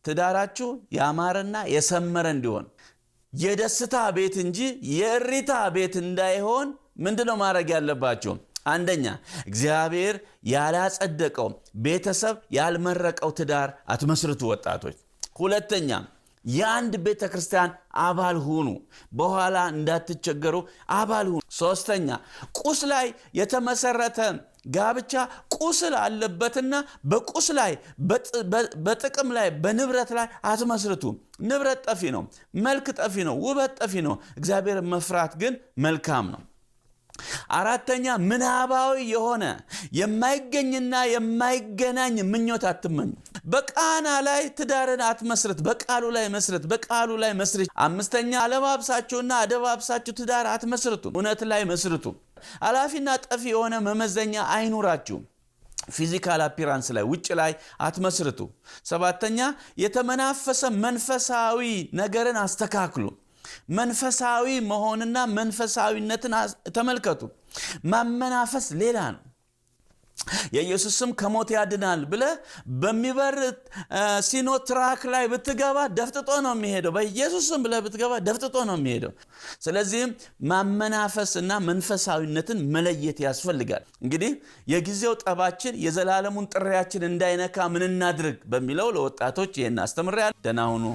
ትዳራችሁ ያማረና የሰመረ እንዲሆን የደስታ ቤት እንጂ የእሪታ ቤት እንዳይሆን ምንድነው ማድረግ ያለባችሁ? አንደኛ እግዚአብሔር ያላጸደቀው ቤተሰብ ያልመረቀው ትዳር አትመስርቱ ወጣቶች። ሁለተኛ የአንድ ቤተክርስቲያን አባል ሁኑ፣ በኋላ እንዳትቸገሩ አባል ሁኑ። ሶስተኛ ቁስ ላይ የተመሰረተ ጋብቻ ቁስል አለበትና በቁስ ላይ በጥቅም ላይ በንብረት ላይ አትመስርቱ። ንብረት ጠፊ ነው፣ መልክ ጠፊ ነው፣ ውበት ጠፊ ነው። እግዚአብሔር መፍራት ግን መልካም ነው። አራተኛ ምናባዊ የሆነ የማይገኝና የማይገናኝ ምኞት አትመኙ። በቃና ላይ ትዳርን አትመስርት፣ በቃሉ ላይ መስርት፣ በቃሉ ላይ መስርት። አምስተኛ አለባብሳችሁና አደባብሳችሁ ትዳር አትመስርቱ፣ እውነት ላይ መስርቱ። አላፊና ጠፊ የሆነ መመዘኛ አይኑራችሁ። ፊዚካል አፒራንስ ላይ ውጭ ላይ አትመስርቱ። ሰባተኛ የተመናፈሰ መንፈሳዊ ነገርን አስተካክሉ። መንፈሳዊ መሆንና መንፈሳዊነትን ተመልከቱ። ማመናፈስ ሌላ ነው። የኢየሱስ ስም ከሞት ያድናል ብለ በሚበር ሲኖ ትራክ ላይ ብትገባ ደፍጥጦ ነው የሚሄደው። በኢየሱስ ስም ብለ ብትገባ ደፍጥጦ ነው የሚሄደው። ስለዚህ ማመናፈስና መንፈሳዊነትን መለየት ያስፈልጋል። እንግዲህ የጊዜው ጠባችን የዘላለሙን ጥሪያችን እንዳይነካ ምን እናድርግ በሚለው ለወጣቶች ይሄን አስተምራለሁ። ደህና ሁኑ።